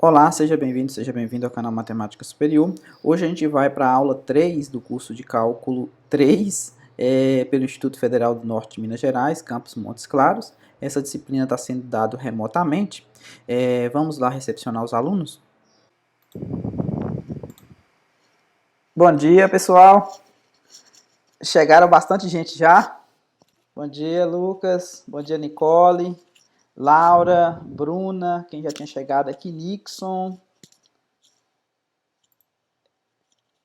Olá, seja bem-vindo ao canal Matemática Superior. Hoje a gente vai para a aula 3 do curso de Cálculo 3, pelo Instituto Federal do Norte de Minas Gerais, campus Montes Claros. Essa disciplina está sendo dada remotamente. Vamos lá recepcionar os alunos? Bom dia, pessoal. Chegaram bastante gente já. Bom dia, Lucas. Bom dia, Nicole, Laura, Bruna, quem já tinha chegado aqui, Nixon,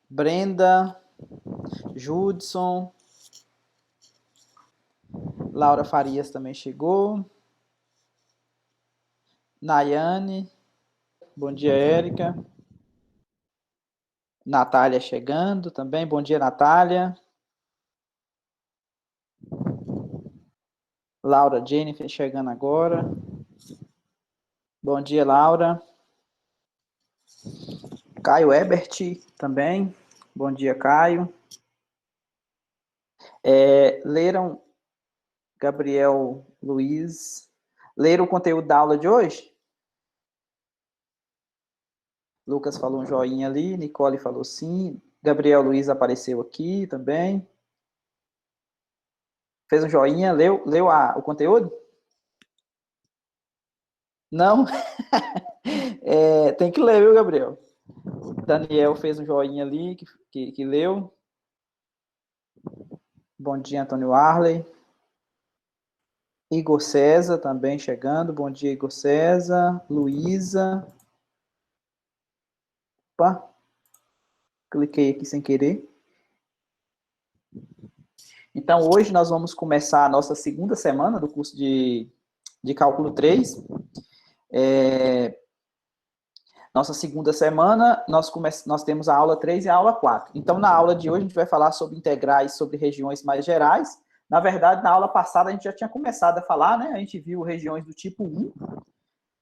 Brenda, Judson, Laura Farias também chegou, Nayane, bom dia, Érica, Natália chegando também, bom dia, Natália, Laura Jennifer chegando agora, bom dia, Laura, Caio Ebert também, bom dia, Caio, leram, Gabriel Luiz, leram o conteúdo da aula de hoje? Lucas falou um joinha ali, Nicole falou sim, Gabriel Luiz apareceu aqui também. Fez um joinha, leu o conteúdo? Não? Tem que ler, viu, Gabriel? Daniel fez um joinha ali, que leu. Bom dia, Antônio Arley. Igor César também chegando. Bom dia, Igor César. Luísa. Opa, cliquei aqui sem querer. Então, hoje nós vamos começar a nossa segunda semana do curso de Cálculo 3. Nossa segunda semana, nós temos a aula 3 e a aula 4. Então, na aula de hoje, a gente vai falar sobre integrais, sobre regiões mais gerais. Na verdade, na aula passada, a gente já tinha começado a falar, né? A gente viu regiões do tipo 1,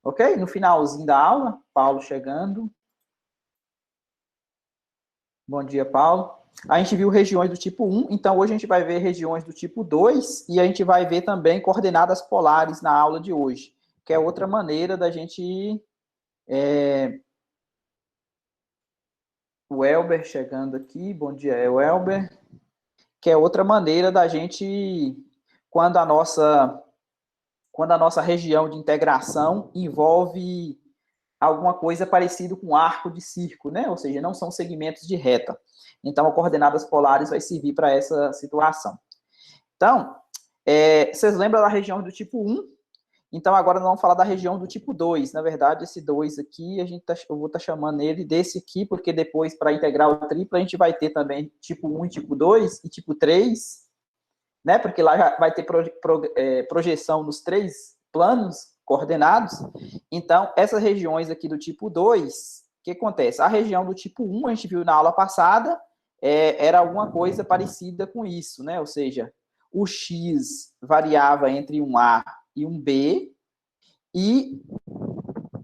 ok? No finalzinho da aula, Paulo chegando. Bom dia, Paulo. A gente viu regiões do tipo 1, então hoje a gente vai ver regiões do tipo 2 e a gente vai ver também coordenadas polares na aula de hoje, que é outra maneira da gente... O Elber chegando aqui, bom dia, Elber. Que é outra maneira da gente, quando a nossa região de integração envolve alguma coisa parecida com arco de circo, né? Ou seja, não são segmentos de reta. Então, a coordenadas polares vai servir para essa situação. Então, vocês lembram da região do tipo 1? Então, agora nós vamos falar da região do tipo 2. Na verdade, esse 2 aqui, eu vou estar chamando ele desse aqui, porque depois, para integral tripla, a gente vai ter também tipo 1 e tipo 2 e tipo 3, né? Porque lá já vai ter projeção nos 3 planos coordenados. Então, essas regiões aqui do tipo 2, o que acontece? A região do tipo 1, a gente viu na aula passada, era alguma coisa parecida com isso, né? Ou seja, o x variava entre um A e um B, e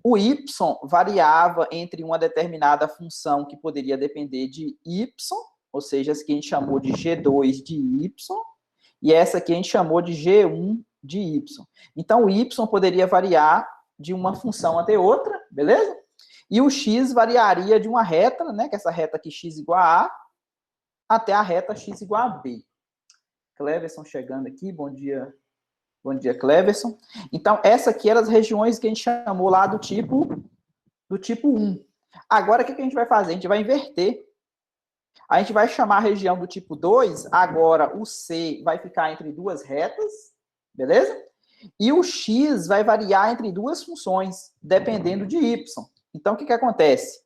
o y variava entre uma determinada função que poderia depender de y, ou seja, essa que a gente chamou de G2 de y, e essa aqui a gente chamou de G1 de y. Então, o y poderia variar de uma função até outra, beleza? E o x variaria de uma reta, né, que é essa reta aqui, x igual a A, até a reta x igual a B. Cleverson chegando aqui, bom dia, Cleverson. Então, essa aqui eram as regiões que a gente chamou lá do tipo 1. Agora, o que a gente vai fazer? A gente vai inverter. A gente vai chamar a região do tipo 2, agora o C vai ficar entre duas retas, beleza? E o X vai variar entre duas funções, dependendo de Y. Então, o que acontece?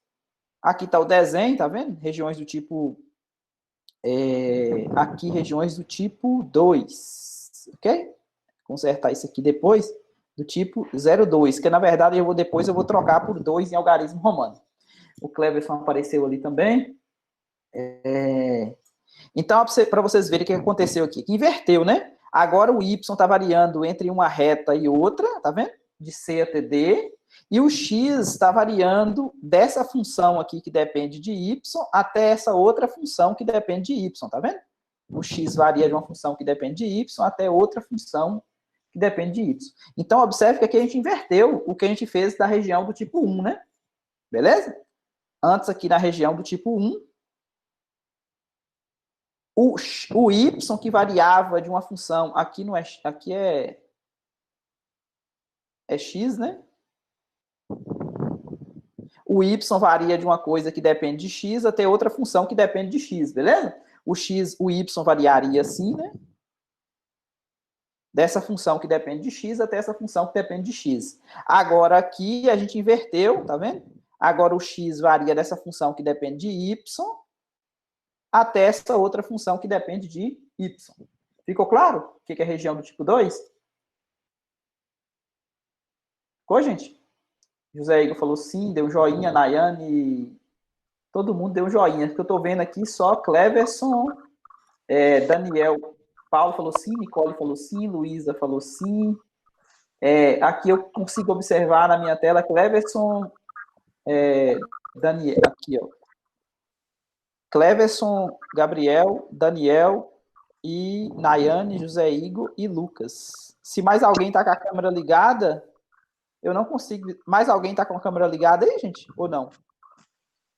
Aqui está o desenho, tá vendo? Regiões do tipo... aqui, regiões do tipo 2, ok? Consertar isso aqui depois, do tipo 0,2, que na verdade depois eu vou trocar por 2 em algarismo romano. O Cleverson apareceu ali também. Então, para vocês verem o que aconteceu aqui, que inverteu, né? Agora o y está variando entre uma reta e outra, tá vendo? De C até D. E o x está variando dessa função aqui que depende de y até essa outra função que depende de y, tá vendo? O x varia de uma função que depende de y até outra função que depende de y. Então, observe que aqui a gente inverteu o que a gente fez da região do tipo 1, né? Beleza? Antes aqui na região do tipo 1, o y que variava de uma função, aqui, não é, aqui é x, né? O y varia de uma coisa que depende de x até outra função que depende de x, beleza? O y variaria assim, né? Dessa função que depende de x até essa função que depende de x. Agora aqui a gente inverteu, tá vendo? Agora o x varia dessa função que depende de y até essa outra função que depende de y. Ficou claro o que é a região do tipo 2? Ficou, gente? José Igor falou sim, deu joinha, Nayane, todo mundo deu joinha, porque eu tô vendo aqui só Cleverson, Daniel, Paulo falou sim, Nicole falou sim, Luísa falou sim. Aqui eu consigo observar na minha tela Cleverson, Daniel, aqui, ó. Cleverson, Gabriel, Daniel e Nayane, José Igor e Lucas. Se mais alguém tá com a câmera ligada, eu não consigo. Mais alguém tá com a câmera ligada aí, gente? Ou não?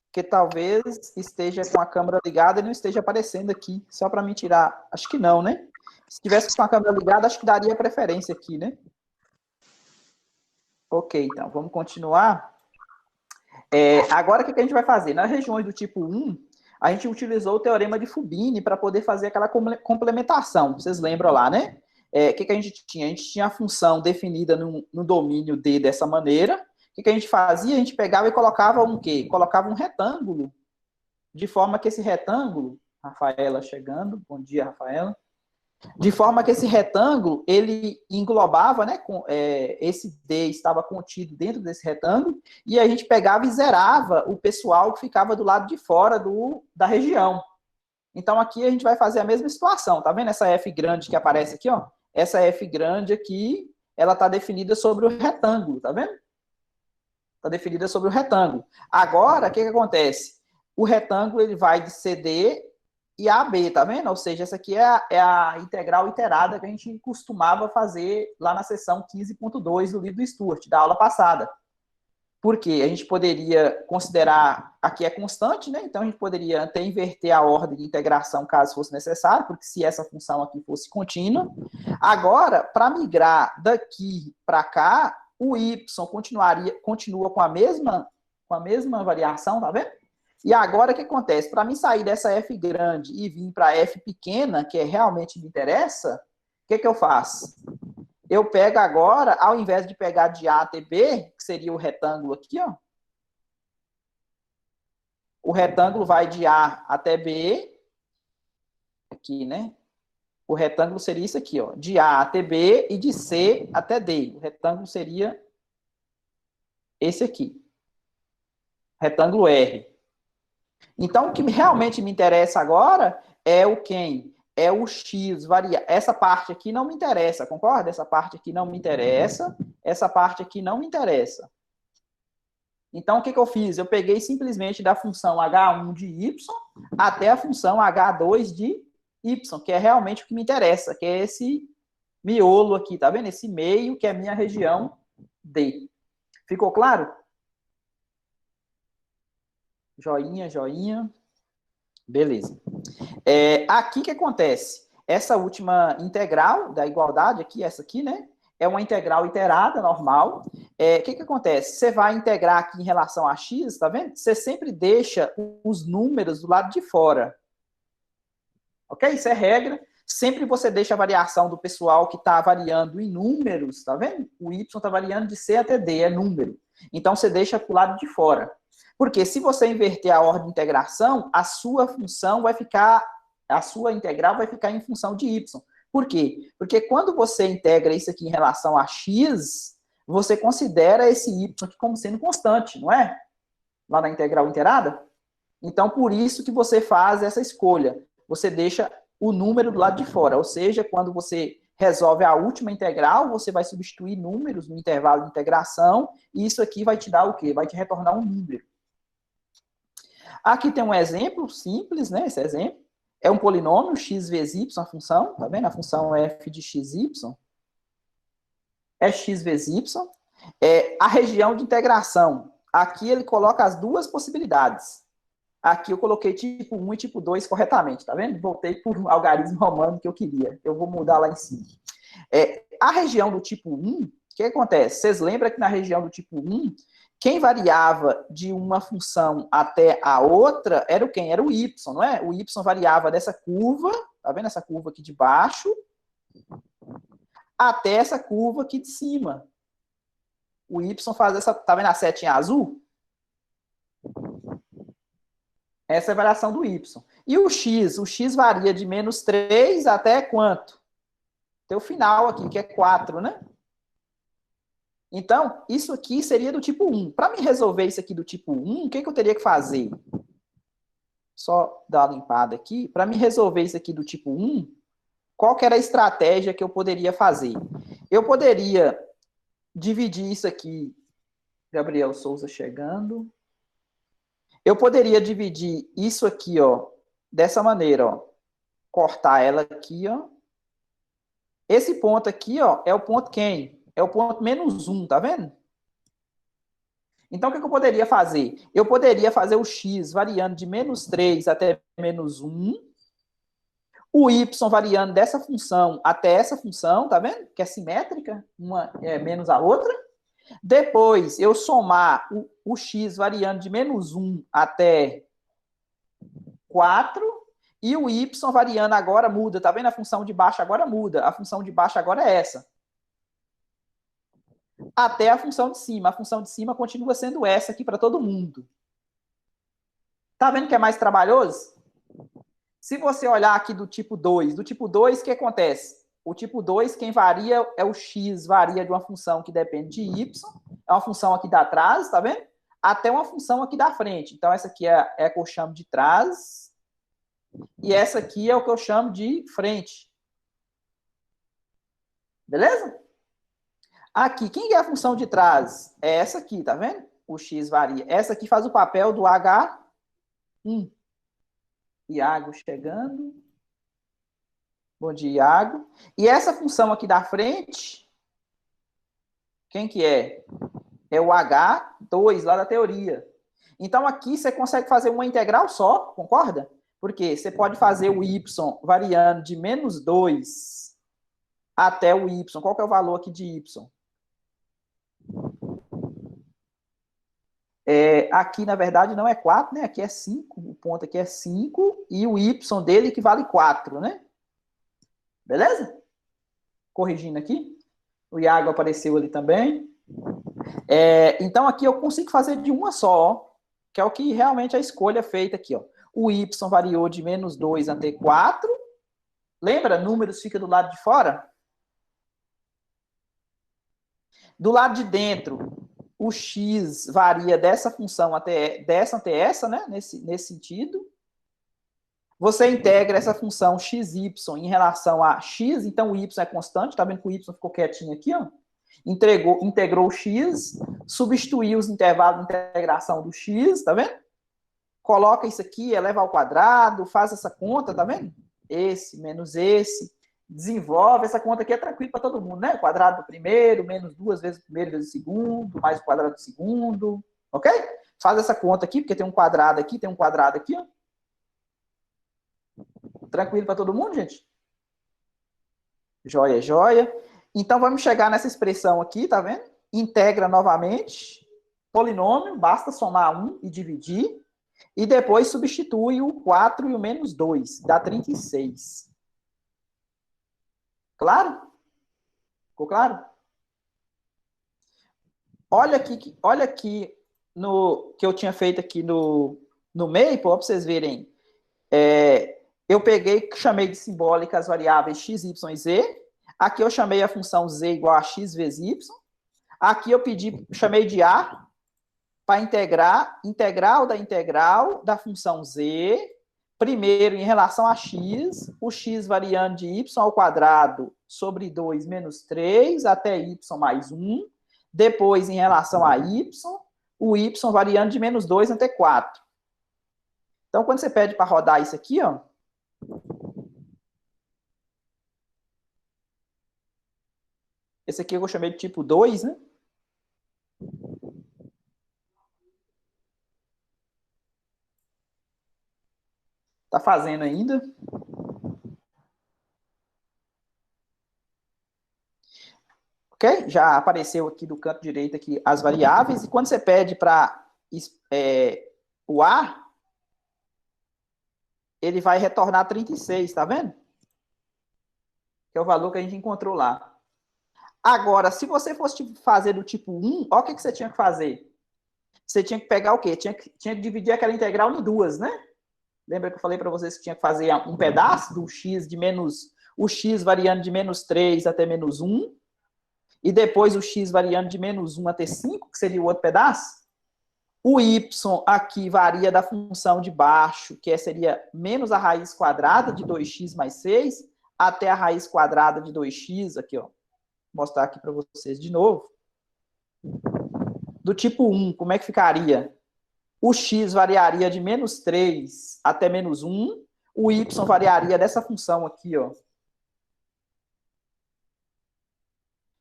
Porque talvez esteja com a câmera ligada e não esteja aparecendo aqui. Só para me tirar. Acho que não, né? Se tivesse com a câmera ligada, acho que daria preferência aqui, né? Ok, então, vamos continuar. Agora, o que a gente vai fazer? Nas regiões do tipo 1, a gente utilizou o teorema de Fubini para poder fazer aquela complementação. Vocês lembram lá, né? O que a gente tinha? A gente tinha a função definida no domínio D dessa maneira. O que a gente fazia? A gente pegava e colocava um quê? Colocava um retângulo, de forma que esse retângulo... Rafaela chegando. Bom dia, Rafaela. De forma que esse retângulo, ele englobava, né, esse D estava contido dentro desse retângulo, e a gente pegava e zerava o pessoal que ficava do lado de fora da região. Então, aqui a gente vai fazer a mesma situação, tá vendo essa F grande que aparece aqui, ó? Essa F grande aqui, ela está definida sobre o retângulo, tá vendo? Está definida sobre o retângulo. Agora, o que acontece? O retângulo, ele vai de CD e AB, tá vendo? Ou seja, essa aqui é a integral iterada que a gente costumava fazer lá na seção 15.2 do livro do Stuart, da aula passada. Por quê? A gente poderia considerar, aqui é constante, né? Então a gente poderia até inverter a ordem de integração caso fosse necessário, porque se essa função aqui fosse contínua. Agora, para migrar daqui para cá, o y continua com a mesma variação, tá vendo? E agora o que acontece? Para mim sair dessa F grande e vir para F pequena, que realmente me interessa, o que eu faço? Eu pego agora, ao invés de pegar de A até B, que seria o retângulo aqui, ó. O retângulo vai de A até B, aqui, né? O retângulo seria isso aqui, ó. De A até B e de C até D. O retângulo seria esse aqui. Retângulo R. Então, o que realmente me interessa agora é o quem? É o x variar. Essa parte aqui não me interessa, concorda? Essa parte aqui não me interessa. Essa parte aqui não me interessa. Então, o que eu fiz? Eu peguei simplesmente da função h1 de y até a função h2 de y, que é realmente o que me interessa, que é esse miolo aqui, tá vendo? Esse meio que é a minha região D. Ficou claro? Joinha, joinha. Beleza. Aqui que acontece? Essa última integral da igualdade aqui, essa aqui, né? É uma integral iterada, normal. O que acontece? Você vai integrar aqui em relação a x, tá vendo? Você sempre deixa os números do lado de fora. Ok? Isso é regra. Sempre você deixa a variação do pessoal que está variando em números, tá vendo? O y está variando de C até D, é número. Então, você deixa para o lado de fora. Porque se você inverter a ordem de integração, a sua função vai ficar, a sua integral vai ficar em função de y. Por quê? Porque quando você integra isso aqui em relação a x, você considera esse y aqui como sendo constante, não é? Lá na integral integrada. Então, por isso que você faz essa escolha. Você deixa o número do lado de fora. Ou seja, quando você resolve a última integral, você vai substituir números no intervalo de integração, e isso aqui vai te dar o quê? Vai te retornar um número. Aqui tem um exemplo simples, né? Esse exemplo. É um polinômio, x vezes y, a função, tá vendo? A função é f de xy. É x vezes y. A região de integração. Aqui ele coloca as duas possibilidades. Aqui eu coloquei tipo 1 e tipo 2 corretamente, tá vendo? Voltei para o algarismo romano que eu queria. Eu vou mudar lá em cima. A região do tipo 1, o que acontece? Vocês lembram que na região do tipo 1, quem variava de uma função até a outra era o quem? Era o y, não é? O y variava dessa curva, tá vendo essa curva aqui de baixo, até essa curva aqui de cima. O y faz essa, tá vendo a setinha azul? Essa é a variação do y. E o x varia de menos 3 até quanto? Tem o final aqui, que é 4, né? Então, isso aqui seria do tipo 1. Para me resolver isso aqui do tipo 1, o que eu teria que fazer? Só dar uma limpada aqui. Para me resolver isso aqui do tipo 1, qual que era a estratégia que eu poderia fazer? Eu poderia dividir isso aqui. Gabriel Souza chegando. Eu poderia dividir isso aqui, ó, dessa maneira, ó. Cortar ela aqui, ó. Esse ponto aqui, ó, é o ponto quem? É o ponto menos 1, tá vendo? Então, o que eu poderia fazer? Eu poderia fazer o x variando de menos 3 até menos 1, o y variando dessa função até essa função, tá vendo? Que é simétrica, uma é menos a outra. Depois, eu somar o x variando de menos 1 até 4, e o y variando agora muda, tá vendo? A função de baixo agora muda, a função de baixo agora é essa. Até a função de cima. A função de cima continua sendo essa aqui para todo mundo. Tá vendo que é mais trabalhoso? Se você olhar aqui do tipo 2, o que acontece? O tipo 2, quem varia é o x, varia de uma função que depende de y, é uma função aqui da trás, tá vendo? Até uma função aqui da frente. Então, essa aqui é a que eu chamo de trás, e essa aqui é o que eu chamo de frente. Beleza? Aqui, quem é a função de trás? É essa aqui, tá vendo? O x varia. Essa aqui faz o papel do H1. Iago chegando. Bom dia, Iago. E essa função aqui da frente, quem que é? É o H2 lá da teoria. Então aqui você consegue fazer uma integral só, concorda? Porque você pode fazer o y variando de menos 2 até o y. Qual que é o valor aqui de y? Aqui, na verdade, não é 4, né? Aqui é 5. O ponto aqui é 5 e o y dele que vale 4, né? Beleza? Corrigindo aqui. O Iago apareceu ali também. Então, aqui eu consigo fazer de uma só, ó, que é o que realmente a escolha é feita aqui. Ó. O y variou de menos 2 até 4. Lembra? Números fica do lado de fora. Do lado de dentro, o x varia dessa função até essa, né? Nesse sentido. Você integra essa função xy em relação a x, então o y é constante, tá vendo que o y ficou quietinho aqui, ó? Integrou o x, substituiu os intervalos de integração do x, tá vendo? Coloca isso aqui, eleva ao quadrado, faz essa conta, tá vendo? Esse menos esse, desenvolve, essa conta aqui é tranquila para todo mundo, né? O quadrado do primeiro, menos 2 vezes o primeiro vezes o segundo, mais o quadrado do segundo, ok? Faz essa conta aqui, porque tem um quadrado aqui, tem um quadrado aqui, ó. Tranquilo para todo mundo, gente? Joia, joia. Então, vamos chegar nessa expressão aqui, tá vendo? Integra novamente. Polinômio, basta somar 1 e dividir. E depois substitui o 4 e o menos 2. Dá 36. Claro? Ficou claro? Olha aqui no que eu tinha feito aqui no Maple, para vocês verem. Eu peguei, chamei de simbólica as variáveis x, y e z. Aqui eu chamei a função z igual a x vezes y. Aqui eu chamei de a para integrar integral da função z, primeiro em relação a x, o x variando de y ao quadrado sobre 2 menos 3 até y mais 1. Depois, em relação a y, o y variando de menos 2 até 4. Então, quando você pede para rodar isso aqui, ó, esse aqui eu chamei de tipo 2, né? Tá fazendo ainda. Ok? Já apareceu aqui do canto direito aqui as variáveis. E quando você pede para o A, ele vai retornar 36, tá vendo? Que é o valor que a gente encontrou lá. Agora, se você fosse fazer do tipo 1, olha o que você tinha que fazer. Você tinha que pegar o quê? Tinha que dividir aquela integral em duas, né? Lembra que eu falei para vocês que tinha que fazer um pedaço do x de menos... O x variando de menos 3 até menos 1. E depois o x variando de menos 1 até 5, que seria o outro pedaço. O y aqui varia da função de baixo, que seria menos a raiz quadrada de 2x mais 6, até a raiz quadrada de 2x, aqui, ó. Vou mostrar aqui para vocês de novo. Do tipo 1, como é que ficaria? O x variaria de menos 3 até menos 1, o y variaria dessa função aqui, ó,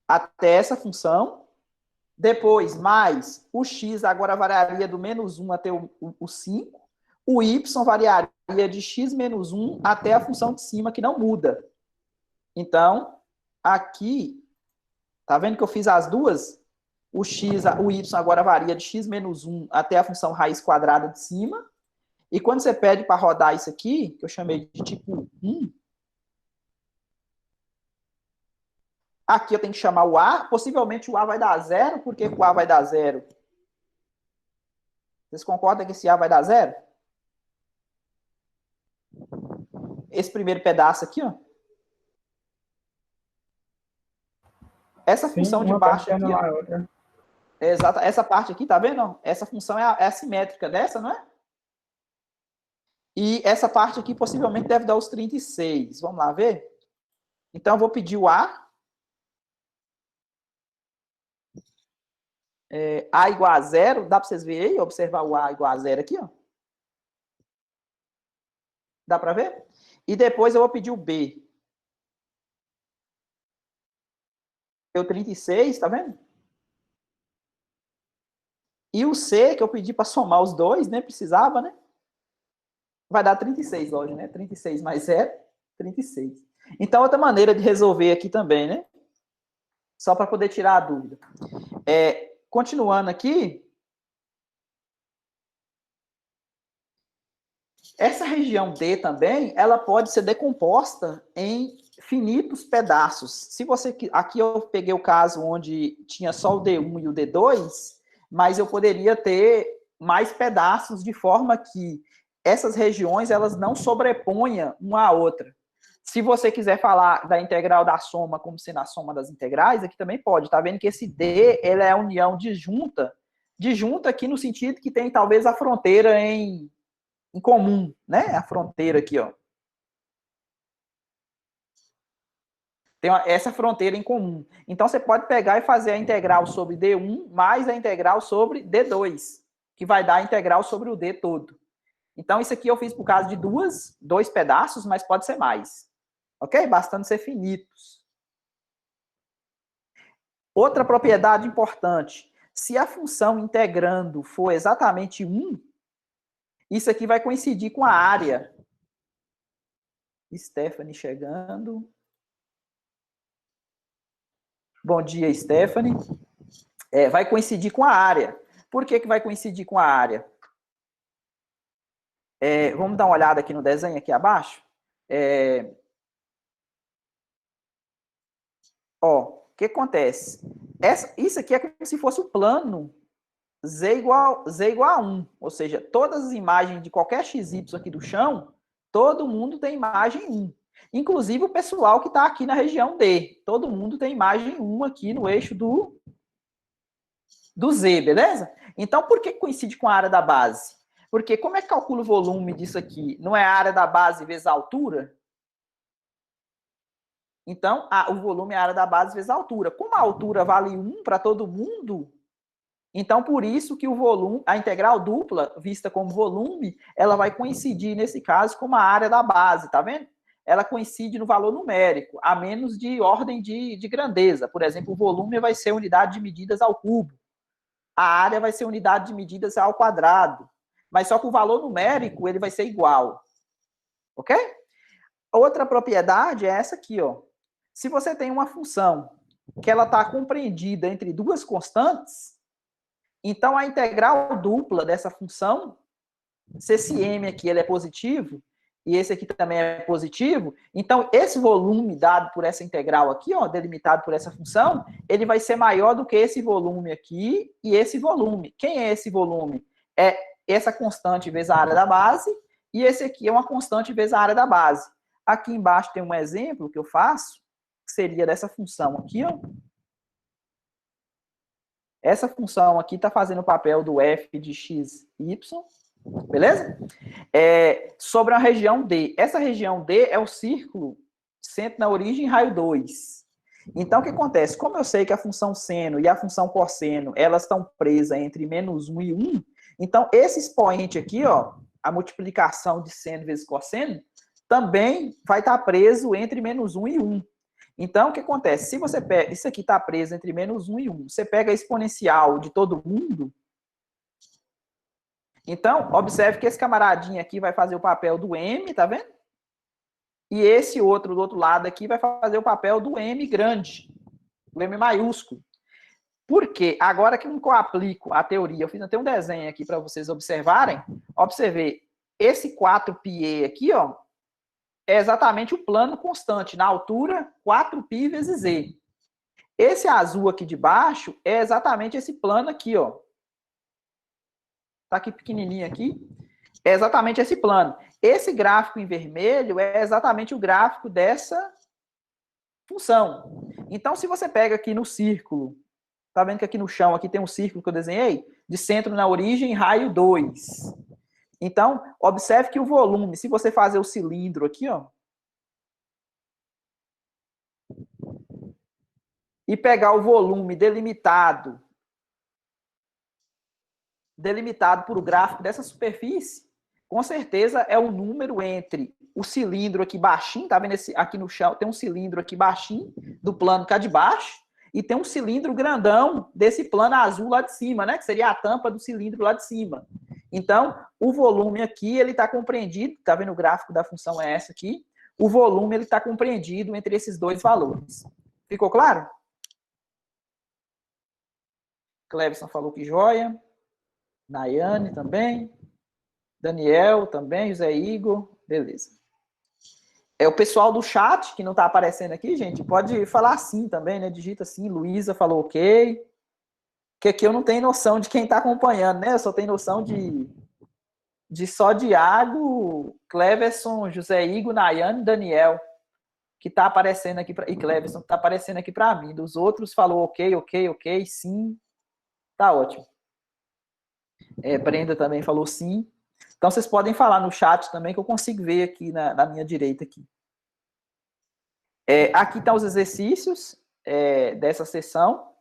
até essa função. Depois, mais o x agora variaria do menos 1 até o 5. O y variaria de x menos 1 até a função de cima, que não muda. Então, aqui, tá vendo que eu fiz as duas? O y agora varia de x menos 1 até a função raiz quadrada de cima. E quando você pede para rodar isso aqui, que eu chamei de tipo 1, aqui eu tenho que chamar o A. Possivelmente o A vai dar 0. Por que o A vai dar 0? Vocês concordam que esse A vai dar 0? Esse primeiro pedaço aqui, ó. Essa função de baixo aqui, ó, exato, essa parte aqui, tá vendo? Essa função é assimétrica dessa, não é? E essa parte aqui possivelmente deve dar os 36. Vamos lá ver? Então, eu vou pedir o A. A igual a 0. Dá para vocês verem aí? Observar o A igual a 0 aqui, ó. Dá para ver? E depois eu vou pedir o B. Deu 36, tá vendo? E o C, que eu pedi para somar os dois, né? Precisava, né? Vai dar 36, lógico, né? 36 mais 0, 36. Então, outra maneira de resolver aqui também, né? Só para poder tirar a dúvida. Continuando aqui, essa região D também, ela pode ser decomposta em finitos pedaços. Se você... Aqui eu peguei o caso onde tinha só o D1 e o D2, mas eu poderia ter mais pedaços de forma que essas regiões elas não sobreponham uma à outra. Se você quiser falar da integral da soma como sendo a soma das integrais, aqui também pode. Tá vendo que esse D ele é a união disjunta aqui no sentido que tem talvez a fronteira em comum, né? A fronteira aqui, ó. Tem essa fronteira em comum. Então, você pode pegar e fazer a integral sobre D1 mais a integral sobre D2, que vai dar a integral sobre o D todo. Então, isso aqui eu fiz por causa de dois pedaços, mas pode ser mais. Ok? Bastando ser finitos. Outra propriedade importante. Se a função integrando for exatamente 1, isso aqui vai coincidir com a área. Stephanie chegando. Bom dia, Stephanie. Vai coincidir com a área. Por que vai coincidir com a área? Vamos dar uma olhada aqui no desenho aqui abaixo. O que acontece? Isso aqui é como se fosse o plano Z igual a 1. Ou seja, todas as imagens de qualquer XY aqui do chão, todo mundo tem imagem 1. Inclusive o pessoal que está aqui na região D. Todo mundo tem imagem 1 aqui no eixo do Z, beleza? Então, por que coincide com a área da base? Porque como é que calcula o volume disso aqui? Não é a área da base vezes a altura? Então, o volume é a área da base vezes a altura. Como a altura vale 1 para todo mundo, então por isso que o volume, a integral dupla, vista como volume, ela vai coincidir, nesse caso, com a área da base, tá vendo? Ela coincide no valor numérico, a menos de ordem de grandeza. Por exemplo, o volume vai ser unidade de medidas ao cubo. A área vai ser unidade de medidas ao quadrado. Mas só que o valor numérico ele vai ser igual. ok? Outra propriedade é essa aqui, ó. Se você tem uma função que ela está compreendida entre duas constantes, então a integral dupla dessa função, se esse m aqui ele é positivo, e esse aqui também é positivo, então esse volume dado por essa integral aqui, ó, delimitado por essa função, ele vai ser maior do que esse volume aqui e esse volume. Quem é esse volume? É essa constante vezes a área da base, e esse aqui é uma constante vezes a área da base. Aqui embaixo tem um exemplo que eu faço, que seria dessa função aqui, ó. Essa função aqui está fazendo o papel do f de x, y, beleza? Sobre a região D. Essa região D é o círculo centro na origem raio 2. Então, o que acontece? Como eu sei que a função seno e a função cosseno, elas estão presas entre menos 1 e 1, então esse expoente aqui, ó, a multiplicação de seno vezes cosseno, também vai estar preso entre menos 1 e 1. Então, o que acontece? Se você pega, isso aqui está preso entre menos 1 e 1, você pega a exponencial de todo mundo. Então, observe que esse camaradinho aqui vai fazer o papel do m, tá vendo? E esse outro do outro lado aqui vai fazer o papel do m grande, do m maiúsculo. Por quê? Agora que eu aplico a teoria, eu fiz até um desenho aqui para vocês observarem. Observei, esse 4πe aqui, ó, é exatamente o plano constante, na altura 4π vezes z. Esse azul aqui de baixo é exatamente esse plano aqui, ó. Tá aqui pequenininho aqui. É exatamente esse plano. Esse gráfico em vermelho é exatamente o gráfico dessa função. Então, se você pega aqui no círculo, tá vendo que aqui no chão aqui tem um círculo que eu desenhei? De centro na origem, raio 2. Então, observe que o volume, se você fazer o cilindro aqui, ó, e pegar o volume delimitado por o gráfico dessa superfície, com certeza é o número entre o cilindro aqui baixinho, tá vendo esse, aqui no chão, tem um cilindro aqui baixinho, do plano cá de baixo, e tem um cilindro grandão desse plano azul lá de cima, né? Que seria a tampa do cilindro lá de cima. Então, o volume aqui, ele está compreendido, tá vendo o gráfico da função é essa aqui, o volume, ele está compreendido entre esses dois valores. Ficou claro? Cleverson falou que joia. Nayane também. Daniel também, José Igor. Beleza. O pessoal do chat, que não está aparecendo aqui, gente, pode falar sim também, né? Digita sim. Luísa falou ok. Que aqui eu não tenho noção de quem está acompanhando, né? Eu só tenho noção de só Diago, Cleverson, José Igor, Nayane e Daniel, que está aparecendo aqui, e Cleverson, que está aparecendo aqui para mim. Dos outros falou ok, ok, ok, sim. Tá ótimo. Brenda também falou sim. Então, vocês podem falar no chat também, que eu consigo ver aqui na minha direita. Aqui aqui estão os exercícios dessa sessão.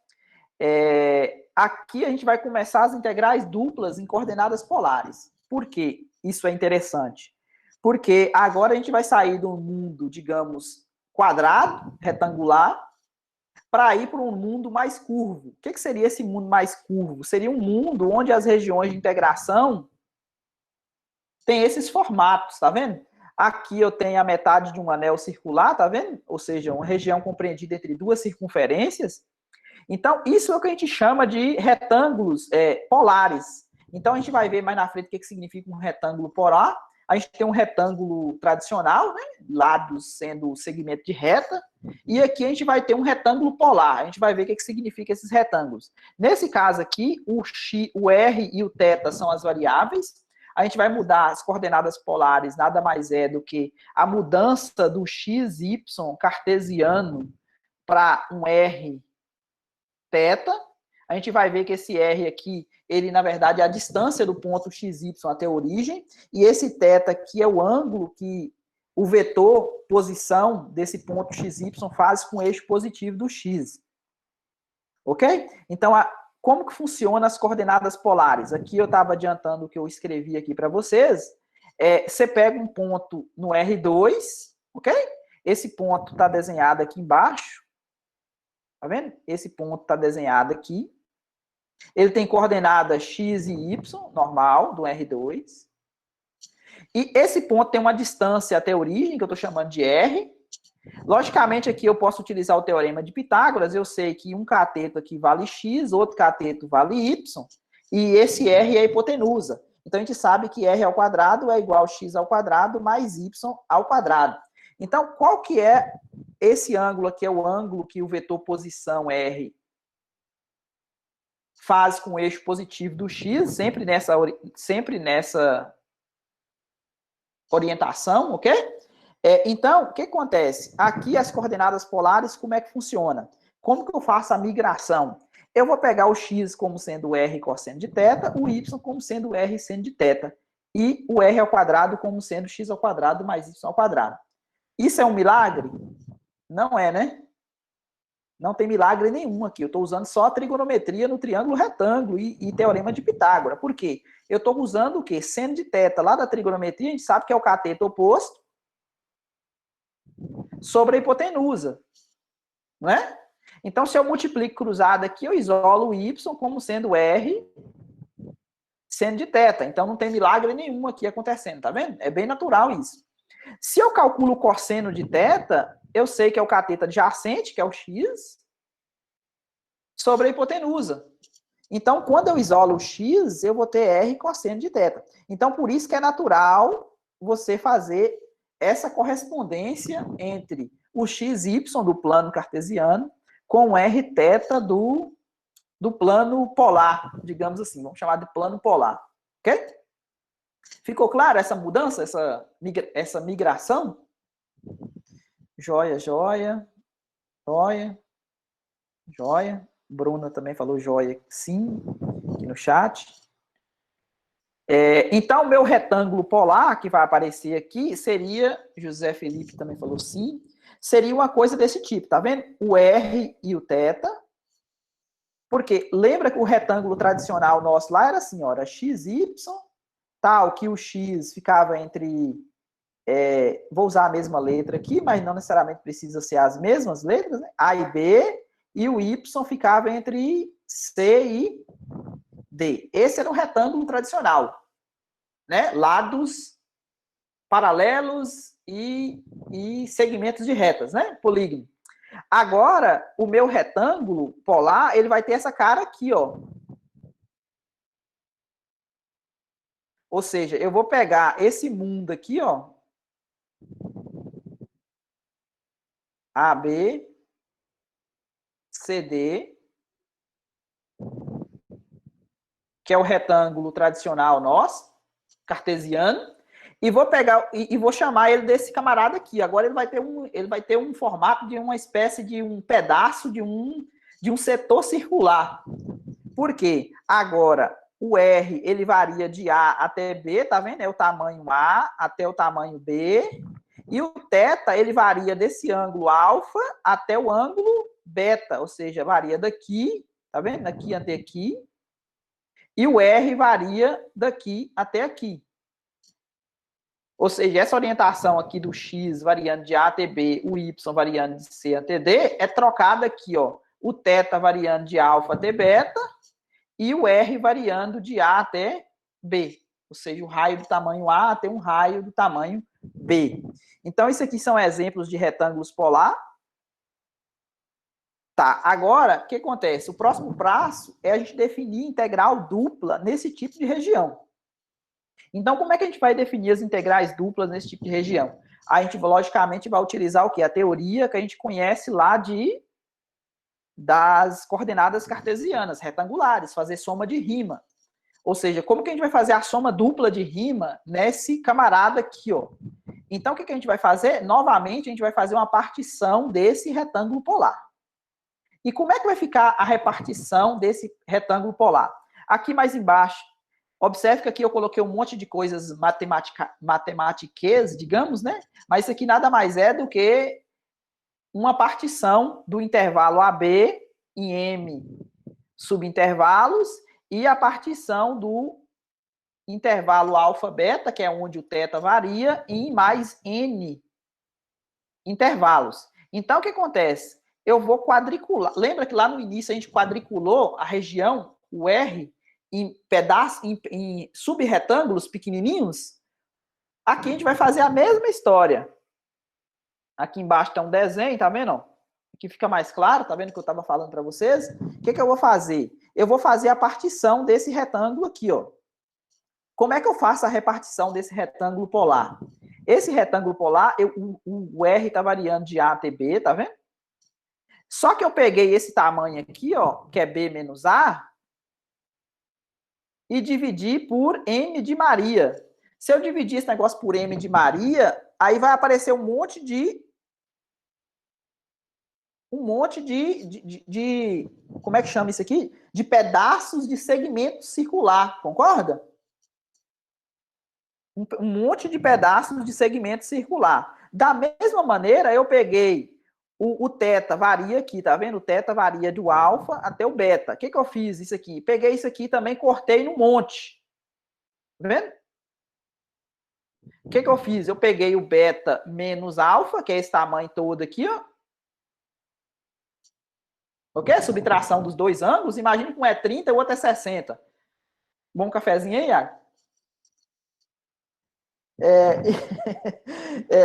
Aqui a gente vai começar as integrais duplas em coordenadas polares. Por que isso é interessante? Porque agora a gente vai sair do mundo, digamos, quadrado, retangular, para ir para um mundo mais curvo. O que seria esse mundo mais curvo? Seria um mundo onde as regiões de integração tem esses formatos, tá vendo? Aqui eu tenho a metade de um anel circular, tá vendo? Ou seja, uma região compreendida entre duas circunferências. Então, isso é o que a gente chama de retângulos polares. Então, a gente vai ver mais na frente o que significa um retângulo polar. A gente tem um retângulo tradicional, né? Lados sendo segmento de reta. E aqui a gente vai ter um retângulo polar. A gente vai ver o que significa esses retângulos. Nesse caso aqui, o R e o θ são as variáveis. A gente vai mudar as coordenadas polares, nada mais é do que a mudança do XY cartesiano para um R θ. A gente vai ver que esse R aqui, ele na verdade é a distância do ponto XY até a origem, e esse θ aqui é o ângulo que o vetor posição desse ponto XY faz com o eixo positivo do X. Ok? Então, como que funciona as coordenadas polares? Aqui eu estava adiantando o que eu escrevi aqui para vocês. Você pega um ponto no R2, ok? Esse ponto está desenhado aqui embaixo. Tá vendo? Esse ponto está desenhado aqui. Ele tem coordenada x e y, normal, do R2. E esse ponto tem uma distância até a origem, que eu estou chamando de R. Logicamente, aqui eu posso utilizar o teorema de Pitágoras. Eu sei que um cateto aqui vale x, outro cateto vale y, e esse R é a hipotenusa. Então, a gente sabe que R ao quadrado é igual a x ao quadrado mais y ao quadrado. Então, qual que é esse ângulo aqui? É o ângulo que o vetor posição R faz com o eixo positivo do x, sempre nessa orientação, ok? Então, o que acontece? Aqui as coordenadas polares, como é que funciona? Como que eu faço a migração? Eu vou pegar o x como sendo r cosseno de θ, o y como sendo r seno de θ, e o r ao quadrado como sendo x ao quadrado mais y ao quadrado. Isso é um milagre? Não é, né? Não tem milagre nenhum aqui. Eu estou usando só a trigonometria no triângulo retângulo e teorema de Pitágoras. Por quê? Eu estou usando o quê? Seno de θ lá da trigonometria, a gente sabe que é o cateto oposto sobre a hipotenusa. Não é? Então, se eu multiplico cruzado aqui, eu isolo o y como sendo r seno de θ. Então, não tem milagre nenhum aqui acontecendo, tá vendo? É bem natural isso. Se eu calculo o cosseno de θ, eu sei que é o cateto adjacente, que é o x, sobre a hipotenusa. Então, quando eu isolo o x, eu vou ter r cosseno de θ. Então, por isso que é natural você fazer essa correspondência entre o xy do plano cartesiano com o rθ do plano polar, digamos assim. Vamos chamar de plano polar. Ok? Ficou claro essa mudança, essa migração? Joia, joia, joia, joia. Bruna também falou joia, sim, aqui no chat. Então, o meu retângulo polar, que vai aparecer aqui, seria, José Felipe também falou sim, seria uma coisa desse tipo, tá vendo? O R e o θ, porque lembra que o retângulo tradicional nosso lá era assim, ó, era XY, tal, que o X ficava entre... vou usar a mesma letra aqui, mas não necessariamente precisa ser as mesmas letras, né? A e B, e o Y ficava entre C e D. Esse era um retângulo tradicional, né? Lados paralelos e segmentos de retas, né? Polígono. Agora, o meu retângulo polar, ele vai ter essa cara aqui, ó. Ou seja, eu vou pegar esse mundo aqui, ó. AB, CD, que é o retângulo tradicional nosso, cartesiano, e vou pegar e vou chamar ele desse camarada aqui. Agora ele vai ter um formato de uma espécie de um pedaço de um setor circular. Por quê? Agora o R ele varia de A até B, tá vendo? É o tamanho A até o tamanho B. E o θ ele varia desse ângulo alfa até o ângulo beta, ou seja, varia daqui, tá vendo? Daqui até aqui. E o R varia daqui até aqui. Ou seja, essa orientação aqui do X variando de A até B, o Y variando de C até D, é trocada aqui, ó. O θ variando de alfa até beta e o R variando de A até B. Ou seja, o raio do tamanho A até um raio do tamanho B. Então, isso aqui são exemplos de retângulos polar. Tá, agora, o que acontece? O próximo passo é a gente definir integral dupla nesse tipo de região. Então, como é que a gente vai definir as integrais duplas nesse tipo de região? A gente, logicamente, vai utilizar o quê? A teoria que a gente conhece lá das coordenadas cartesianas, retangulares, fazer soma de rima. Ou seja, como que a gente vai fazer a soma dupla de rima nesse camarada aqui, ó? Então, o que a gente vai fazer? Novamente, a gente vai fazer uma partição desse retângulo polar. E como é que vai ficar a repartição desse retângulo polar? Aqui mais embaixo, observe que aqui eu coloquei um monte de coisas matemáticas, digamos, né? Mas isso aqui nada mais é do que uma partição do intervalo AB em M subintervalos e a partição do intervalo alfa-beta, que é onde o θ varia, em mais N intervalos. Então, o que acontece? Eu vou quadricular. Lembra que lá no início a gente quadriculou a região, o R, em pedaços, em subretângulos pequenininhos? Aqui a gente vai fazer a mesma história. Aqui embaixo tem um desenho, tá vendo? Aqui fica mais claro, tá vendo que eu estava falando para vocês? O que eu vou fazer? Eu vou fazer a partição desse retângulo aqui, ó. Como é que eu faço a repartição desse retângulo polar? Esse retângulo polar, o R está variando de A até B, tá vendo? Só que eu peguei esse tamanho aqui, ó, que é B menos A, e dividi por M de Maria. Se eu dividir esse negócio por M de Maria, aí vai aparecer um monte de como é que chama isso aqui? De pedaços de segmento circular, concorda? Um monte de pedaços de segmento circular. Da mesma maneira, eu peguei o θ varia aqui, tá vendo? O θ varia do alfa até o beta. O que eu fiz isso aqui? Peguei isso aqui e também cortei no monte. Tá vendo? O que eu fiz? Eu peguei o beta menos alfa, que é esse tamanho todo aqui, ó. Ok? Subtração dos dois ângulos. Imagina que um é 30 e o outro é 60. Bom cafezinho aí, Iago?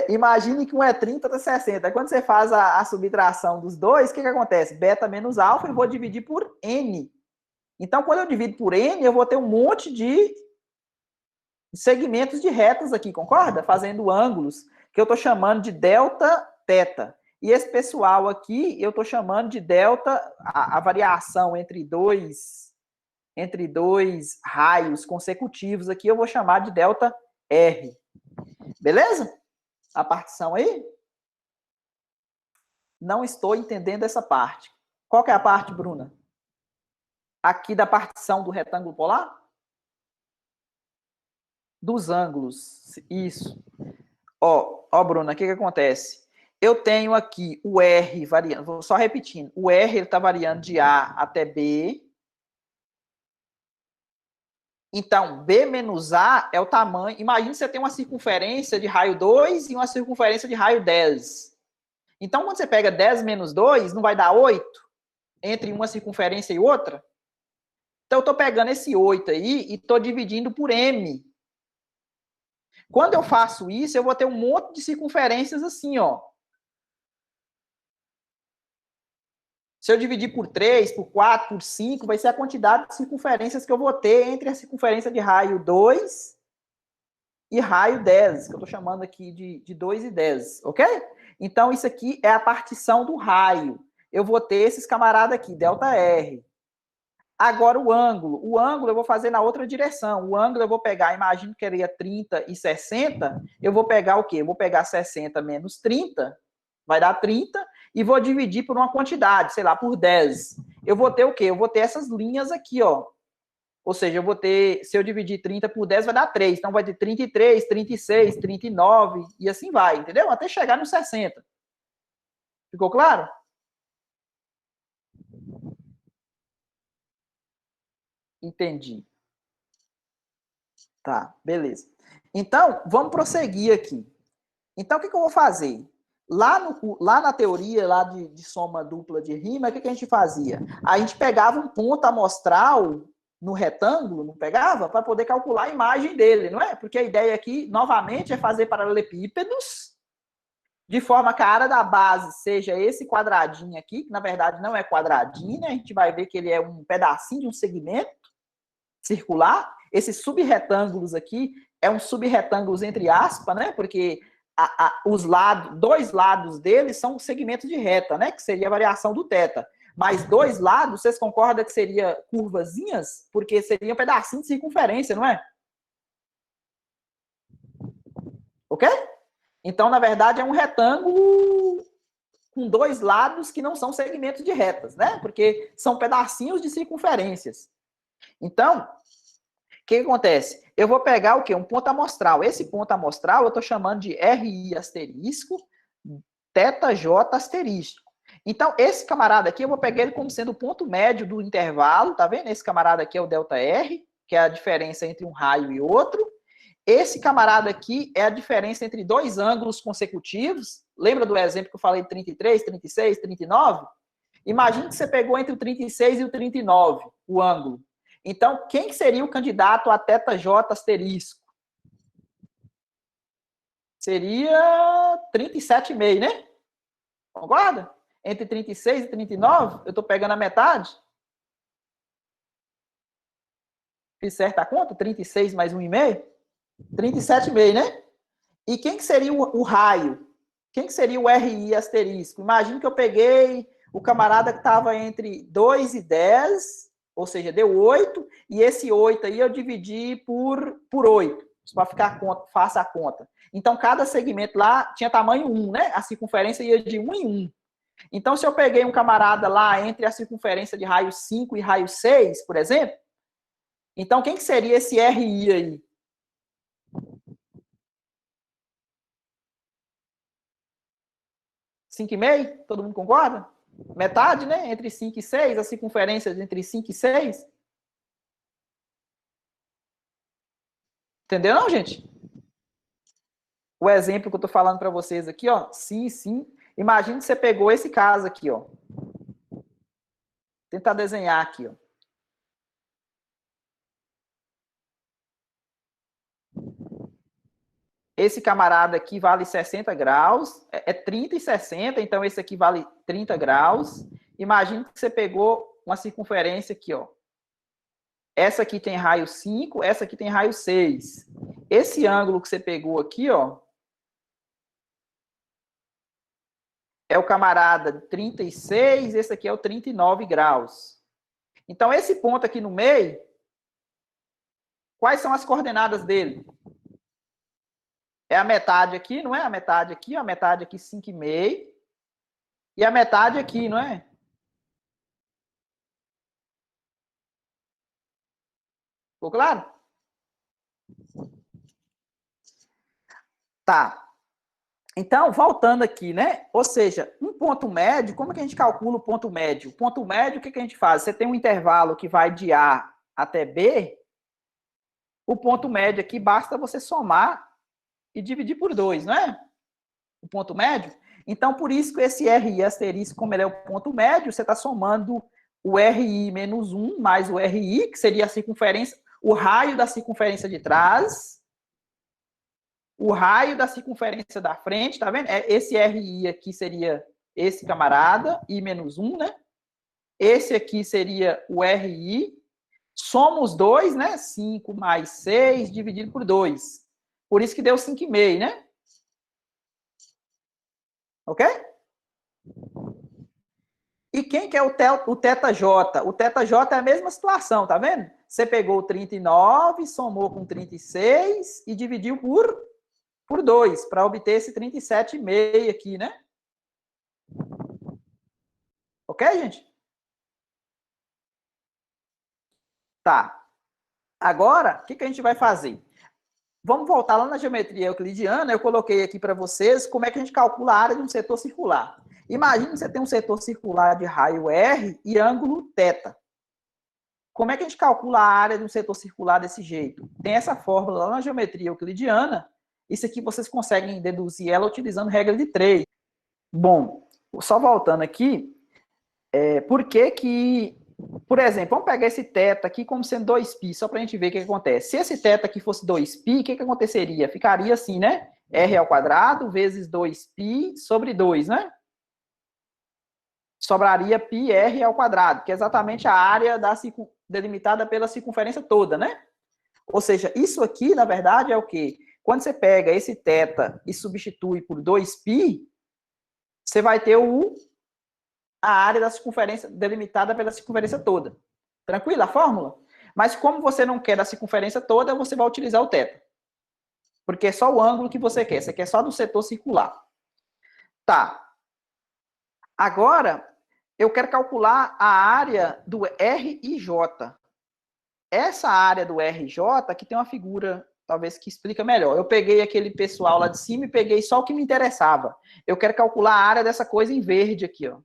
Imagine que um é 30, outro é 60. Quando você faz a subtração dos dois, o que acontece? Beta menos alfa, eu vou dividir por n. Então, quando eu divido por n, eu vou ter um monte de segmentos de retas aqui, concorda? Fazendo ângulos, que eu estou chamando de delta θ. E esse pessoal aqui, eu estou chamando de delta, a variação entre dois raios consecutivos aqui, eu vou chamar de delta R. Beleza? A partição aí? Não estou entendendo essa parte. Qual que é a parte, Bruna? Aqui da partição do retângulo polar? Dos ângulos. Isso. Ó, Bruna, o que acontece? Eu tenho aqui o R variando, vou só repetindo. O R está variando de A até B. Então, B menos A é o tamanho. Imagina que você tem uma circunferência de raio 2 e uma circunferência de raio 10. Então, quando você pega 10 menos 2, não vai dar 8 entre uma circunferência e outra? Então, eu estou pegando esse 8 aí e estou dividindo por M. Quando eu faço isso, eu vou ter um monte de circunferências assim, ó. Se eu dividir por 3, por 4, por 5, vai ser a quantidade de circunferências que eu vou ter entre a circunferência de raio 2 e raio 10, que eu estou chamando aqui de 2 e 10, ok? Então, isso aqui é a partição do raio. Eu vou ter esses camaradas aqui, ΔR. Agora, o ângulo eu vou fazer na outra direção. O ângulo eu vou pegar, imagino que seria 30 e 60, eu vou pegar o quê? Eu vou pegar 60 menos 30, vai dar 30, e vou dividir por uma quantidade, sei lá, por 10. Eu vou ter o quê? Eu vou ter essas linhas aqui, ó. Ou seja, eu vou ter, se eu dividir 30 por 10, vai dar 3. Então, vai ter 33, 36, 39, e assim vai, entendeu? Até chegar nos 60. Ficou claro? Entendi. Tá, beleza. Então, vamos prosseguir aqui. Então, o que eu vou fazer? Lá na teoria lá de soma dupla de Riemann, o que a gente fazia? A gente pegava um ponto amostral no retângulo, não pegava? Para poder calcular a imagem dele, não é? Porque a ideia aqui, novamente, é fazer paralelepípedos de forma que a área da base seja esse quadradinho aqui, que na verdade não é quadradinho, né? A gente vai ver que ele é um pedacinho de um segmento circular. Esses subretângulos aqui é um subretângulos entre aspas, né? Porque os lados, dois lados dele são segmentos de reta, né? Que seria a variação do θ. Mas dois lados, vocês concordam que seria curvazinhas? Porque seria um pedacinho de circunferência, não é? Ok? Então, na verdade, é um retângulo com dois lados que não são segmentos de retas, né? Porque são pedacinhos de circunferências. Então, o que acontece? Eu vou pegar o quê? Um ponto amostral. Esse ponto amostral eu estou chamando de RI asterisco, θJ asterístico. Então, esse camarada aqui, eu vou pegar ele como sendo o ponto médio do intervalo, tá vendo? Esse camarada aqui é o ΔR, que é a diferença entre um raio e outro. Esse camarada aqui é a diferença entre dois ângulos consecutivos. Lembra do exemplo que eu falei de 33, 36, 39? Imagina que você pegou entre o 36 e o 39, o ângulo. Então, quem seria o candidato a θJ asterisco? Seria 37,5, né? Concorda? Entre 36 e 39, eu estou pegando a metade. Fiz certa a conta? 36 mais 1,5? 37,5, né? E quem que seria o raio? Quem que seria o RI asterisco? Imagina que eu peguei o camarada que estava entre 2 e 10, ou seja, deu 8, e esse 8 aí eu dividi por 8, para ficar faça a conta. Então, cada segmento lá tinha tamanho 1, né? A circunferência ia de 1 em 1. Então, se eu peguei um camarada lá entre a circunferência de raio 5 e raio 6, por exemplo, então quem que seria esse RI aí? 5,5? Todo mundo concorda? Metade, né? Entre 5 e 6, a circunferência entre 5 e 6. Entendeu, não, gente? O exemplo que eu tô falando para vocês aqui, ó. Sim, sim. Imagina que você pegou esse caso aqui, ó. Tentar desenhar aqui, ó. Esse camarada aqui vale 60 graus, é 30 e 60, então esse aqui vale 30 graus. Imagina que você pegou uma circunferência aqui, ó. Essa aqui tem raio 5, essa aqui tem raio 6. Esse ângulo que você pegou aqui, ó, é o camarada 36, esse aqui é o 39 graus. Então, esse ponto aqui no meio, quais são as coordenadas dele? É a metade aqui, não é? A metade aqui, a metade aqui 5,5. E a metade aqui, não é? Ficou claro? Tá. Então, voltando aqui, né? Ou seja, um ponto médio, como é que a gente calcula o ponto médio? O ponto médio, o que a gente faz? Você tem um intervalo que vai de A até B, o ponto médio aqui basta você somar e dividir por 2, não é? O ponto médio. Então, por isso que esse RI asterisco, como ele é o ponto médio, você está somando o RI menos 1 mais o RI, que seria a circunferência, o raio da circunferência de trás, o raio da circunferência da frente, tá vendo? Esse RI aqui seria esse camarada, I menos 1, né? Esse aqui seria o RI. Soma os dois, né? 5 mais 6 dividido por 2. Por isso que deu 5,5, né? Ok? E quem que é o θJ? O θJ é a mesma situação, tá vendo? Você pegou o 39, somou com 36 e dividiu por 2, para obter esse 37,5 aqui, né? Ok, gente? Tá. Agora, o que a gente vai fazer? Vamos voltar lá na geometria euclidiana. Eu coloquei aqui para vocês como é que a gente calcula a área de um setor circular. Imagina que você tem um setor circular de raio R e ângulo θ. Como é que a gente calcula a área de um setor circular desse jeito? Tem essa fórmula lá na geometria euclidiana. Isso aqui vocês conseguem deduzir ela utilizando regra de 3. Bom, só voltando aqui, por que que... Por exemplo, vamos pegar esse θ aqui como sendo 2π, só para a gente ver o que acontece. Se esse θ aqui fosse 2π, o que aconteceria? Ficaria assim, né? R ao quadrado vezes 2π sobre 2, né? Sobraria πr ao quadrado, que é exatamente a área delimitada pela circunferência toda, né? Ou seja, isso aqui, na verdade, é o quê? Quando você pega esse θ e substitui por 2π, você vai ter a área da circunferência delimitada pela circunferência toda. Tranquilo a fórmula? Mas como você não quer da circunferência toda, você vai utilizar o θ. Porque é só o ângulo que você quer. Você quer só do setor circular. Tá. Agora, eu quero calcular a área do RIJ. Essa área do RJ, aqui tem uma figura, talvez, que explica melhor. Eu peguei aquele pessoal lá de cima e peguei só o que me interessava. Eu quero calcular a área dessa coisa em verde aqui, ó.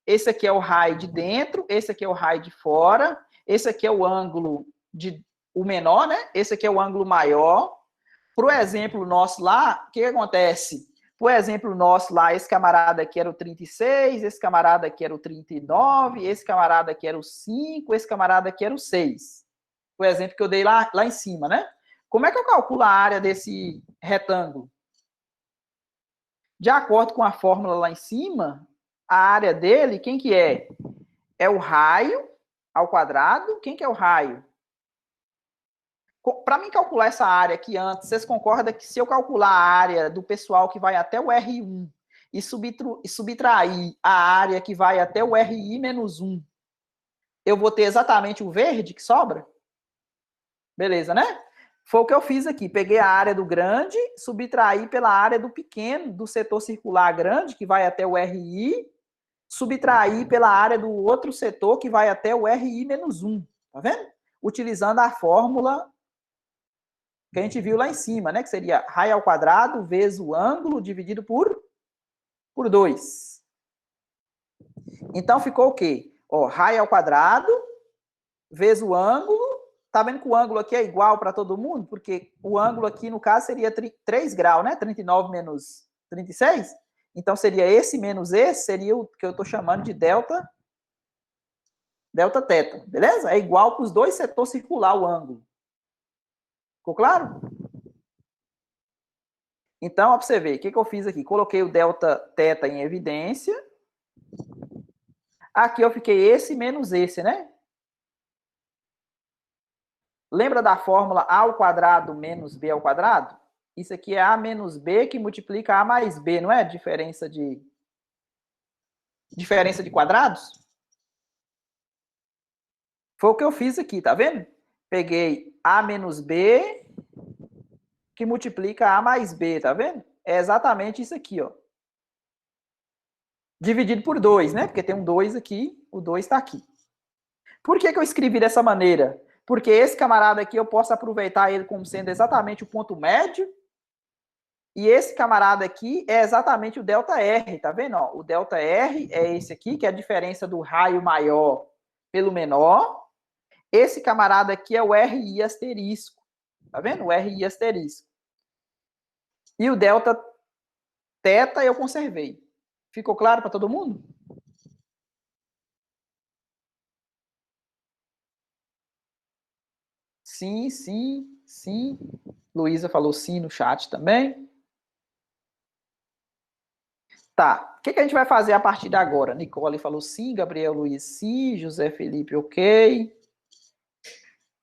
Esse aqui é o raio de dentro, esse aqui é o raio de fora, esse aqui é o ângulo o menor, né? Esse aqui é o ângulo maior. Pro exemplo nosso lá, o que acontece? Por exemplo nosso lá, esse camarada aqui era o 36, esse camarada aqui era o 39, esse camarada aqui era o 5, esse camarada aqui era o 6. O exemplo que eu dei lá em cima, né? Como é que eu calculo a área desse retângulo. De acordo com a fórmula lá em cima, a área dele, quem que é? É o raio ao quadrado. Quem que é o raio? Para mim calcular essa área aqui antes, vocês concordam que se eu calcular a área do pessoal que vai até o R1 e subtrair a área que vai até o RI menos 1, eu vou ter exatamente o verde que sobra? Beleza, né? Foi o que eu fiz aqui. Peguei a área do grande, subtraí pela área do pequeno, do setor circular grande, que vai até o RI, subtraí pela área do outro setor, que vai até o RI menos 1. Tá vendo? Utilizando a fórmula que a gente viu lá em cima, né? Que seria raio ao quadrado vezes o ângulo dividido por 2. Então, ficou o quê? Ó, raio ao quadrado vezes o ângulo. Tá vendo que o ângulo aqui é igual para todo mundo? Porque o ângulo aqui, no caso, seria 3 graus, né? 39 menos 36. Então, seria esse menos esse, seria o que eu estou chamando de delta θ, beleza? É igual para os dois setores circular o ângulo. Ficou claro? Então, ó, para você ver, o que eu fiz aqui? Coloquei o delta θ em evidência. Aqui eu fiquei esse menos esse, né? Lembra da fórmula A ao quadrado menos B ao quadrado? Isso aqui é A menos B que multiplica A mais B, não é? Diferença de quadrados? Foi o que eu fiz aqui, tá vendo? Peguei A menos B que multiplica A mais B, tá vendo? É exatamente isso aqui, ó. Dividido por 2, né? Porque tem um 2 aqui, o 2 está aqui. Por que eu escrevi dessa maneira? Porque esse camarada aqui eu posso aproveitar ele como sendo exatamente o ponto médio. E esse camarada aqui é exatamente o ΔR, tá vendo? Ó, o ΔR é esse aqui, que é a diferença do raio maior pelo menor. Esse camarada aqui é o RI asterisco. Tá vendo? O RI asterisco. E o delta θ eu conservei. Ficou claro para todo mundo? Sim, sim, sim. Luísa falou sim no chat também. Tá. O que a gente vai fazer a partir de agora? Nicole falou sim, Gabriel Luiz sim, José Felipe ok.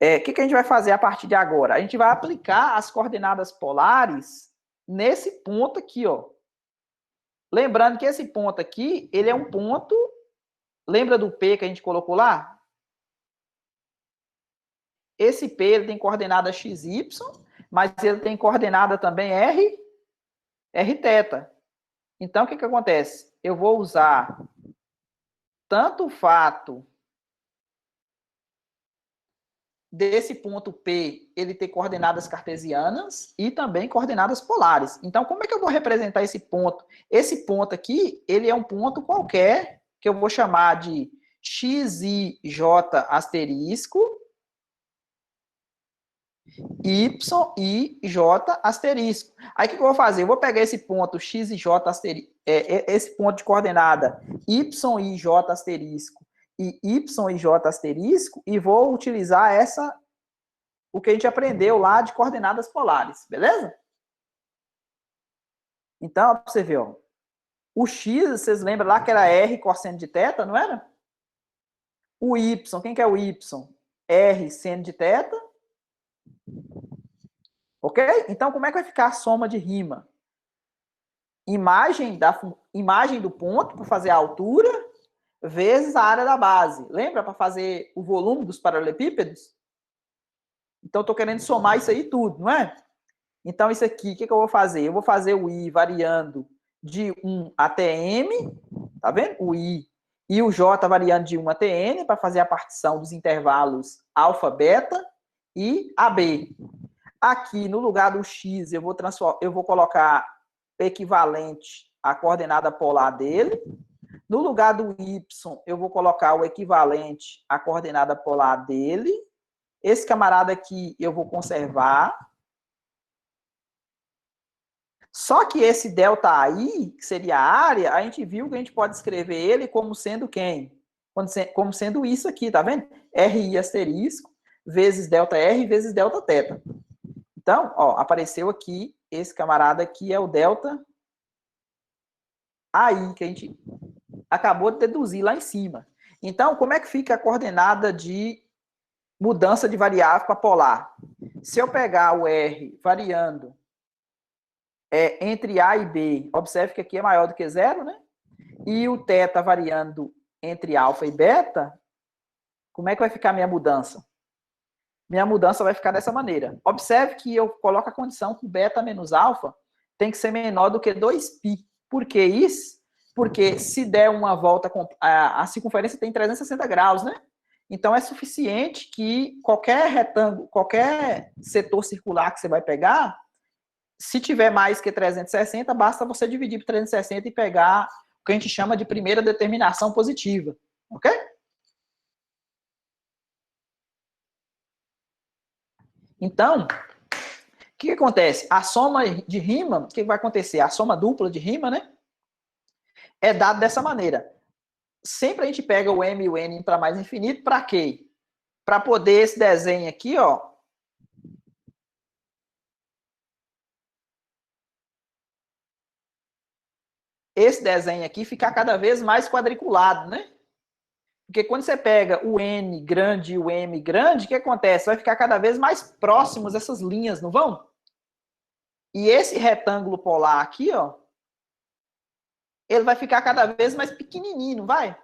O que a gente vai fazer a partir de agora? A gente vai aplicar as coordenadas polares nesse ponto aqui, ó. Lembrando que esse ponto aqui, ele é um ponto... Lembra do P que a gente colocou lá? Esse P ele tem coordenada XY, mas ele tem coordenada também Rθ. Então, o que acontece? Eu vou usar tanto o fato desse ponto P ele ter coordenadas cartesianas e também coordenadas polares. Então, como é que eu vou representar esse ponto? Esse ponto aqui, ele é um ponto qualquer, que eu vou chamar de XIJ asterisco, YIJ asterisco. Aí, o que eu vou fazer? Eu vou pegar esse ponto XIJ asterisco, esse ponto de coordenada YIJ asterisco e YIJ asterisco e vou utilizar o que a gente aprendeu lá de coordenadas polares, beleza? Então, para você ver, ó, o X, vocês lembram lá que era R cosseno de θ, não era? O Y, quem que é o Y? R seno de θ. Ok? Então, como é que vai ficar a soma de rima? Imagem do ponto para fazer a altura vezes a área da base. Lembra para fazer o volume dos paralelepípedos? Então, estou querendo somar isso aí tudo, não é? Então, isso aqui, o que eu vou fazer? Eu vou fazer o I variando de 1 até M, tá vendo? O I e o J variando de 1 até N para fazer a partição dos intervalos alfa, beta e AB. Aqui, no lugar do X, eu vou colocar equivalente à coordenada polar dele. No lugar do Y, eu vou colocar o equivalente à coordenada polar dele. Esse camarada aqui eu vou conservar. Só que esse ΔI, que seria a área, a gente viu que a gente pode escrever ele como sendo quem? Como sendo isso aqui, tá vendo? RI asterisco vezes ΔR vezes Δθ. Então, ó, apareceu aqui esse camarada aqui é o delta AI, que a gente acabou de deduzir lá em cima. Então, como é que fica a coordenada de mudança de variável para polar? Se eu pegar o R variando entre A e B, observe que aqui é maior do que zero, né? E o θ variando entre alfa e beta, como é que vai ficar a minha mudança? Minha mudança vai ficar dessa maneira. Observe que eu coloco a condição que beta menos alfa tem que ser menor do que 2π. Por que isso? Porque se der uma volta, a circunferência tem 360 graus, né? Então é suficiente que qualquer retângulo, qualquer setor circular que você vai pegar, se tiver mais que 360, basta você dividir por 360 e pegar o que a gente chama de primeira determinação positiva. Ok? Então, o que acontece? A soma de Riemann, o que vai acontecer? A soma dupla de Riemann, né? É dada dessa maneira. Sempre a gente pega o m e o n para mais infinito, para quê? Para poder esse desenho aqui, ó. Esse desenho aqui ficar cada vez mais quadriculado, né? Porque quando você pega o n grande e o m grande, o que acontece? Vai ficar cada vez mais próximos essas linhas, não vão? E esse retângulo polar aqui, ó, ele vai ficar cada vez mais pequenininho, não vai?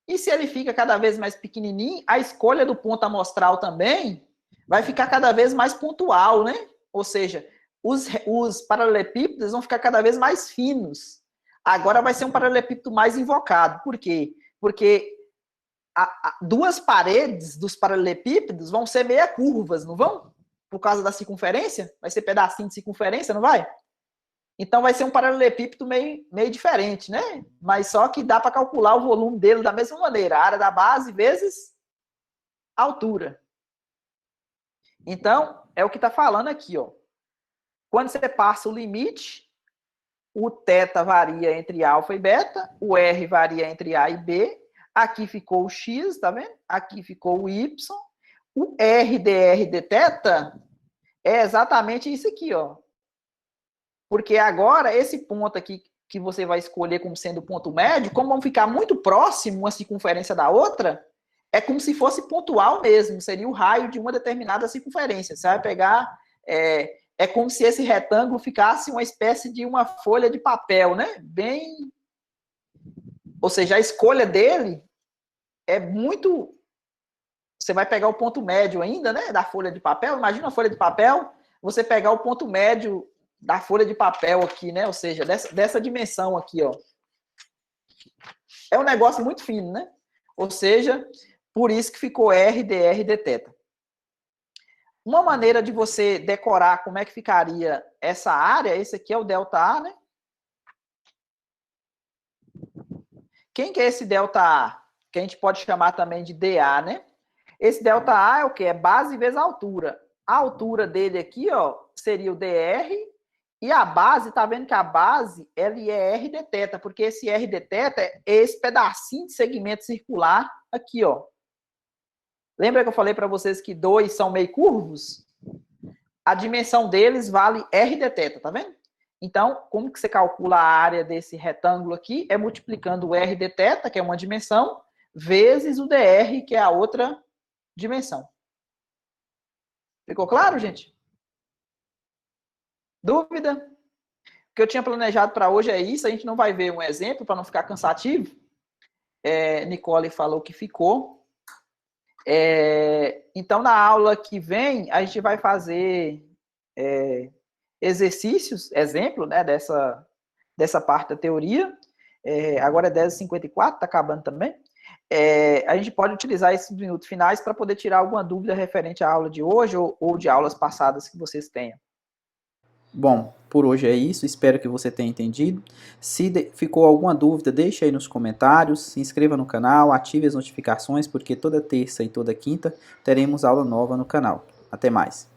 E se ele fica cada vez mais pequenininho, a escolha do ponto amostral também vai ficar cada vez mais pontual, né? Ou seja, os paralelepípedos vão ficar cada vez mais finos. Agora vai ser um paralelepípedo mais invocado. Por quê? Porque duas paredes dos paralelepípedos vão ser meia curvas, não vão? Por causa da circunferência? Vai ser pedacinho de circunferência, não vai? Então vai ser um paralelepípedo meio diferente, né? Mas só que dá para calcular o volume dele da mesma maneira. A área da base vezes a altura. Então, é o que está falando aqui, ó. Quando você passa o limite, o θ varia entre alfa e beta, o R varia entre A e B, aqui ficou o X, tá vendo? Aqui ficou o Y. O R dr dθ é exatamente isso aqui, ó. Porque agora, esse ponto aqui que você vai escolher como sendo o ponto médio, como vão ficar muito próximo uma circunferência da outra, é como se fosse pontual mesmo, seria o raio de uma determinada circunferência. Você vai pegar, é como se esse retângulo ficasse uma espécie de uma folha de papel, né? Bem... Ou seja, a escolha dele é muito... Você vai pegar o ponto médio ainda, né, da folha de papel. Imagina a folha de papel, você pegar o ponto médio da folha de papel aqui, né? Ou seja, dessa dimensão aqui, ó. É um negócio muito fino, né? Ou seja, por isso que ficou R, dr, dθ. Uma maneira de você decorar como é que ficaria essa área, esse aqui é o ΔA, né? Quem que é esse ΔA? Que a gente pode chamar também de dA, né? Esse ΔA é o quê? É base vezes a altura. A altura dele aqui, ó, seria o dr, e a base, tá vendo que a base, ela é R dθ, porque esse R dθ é esse pedacinho de segmento circular aqui, ó. Lembra que eu falei para vocês que dois são meio curvos? A dimensão deles vale R dθ, tá vendo? Então, como que você calcula a área desse retângulo aqui? É multiplicando o R dθ, que é uma dimensão, vezes o dr, que é a outra dimensão. Ficou claro, gente? Dúvida? O que eu tinha planejado para hoje é isso. A gente não vai ver um exemplo para não ficar cansativo. Nicole falou que ficou. Então, na aula que vem, a gente vai fazer exercícios, exemplo, né, dessa parte da teoria. Agora é 10h54, está acabando também. A gente pode utilizar esses minutos finais para poder tirar alguma dúvida referente à aula de hoje ou de aulas passadas que vocês tenham. Bom, por hoje é isso, espero que você tenha entendido. Se ficou alguma dúvida, deixe aí nos comentários, se inscreva no canal, ative as notificações, porque toda terça e toda quinta teremos aula nova no canal. Até mais!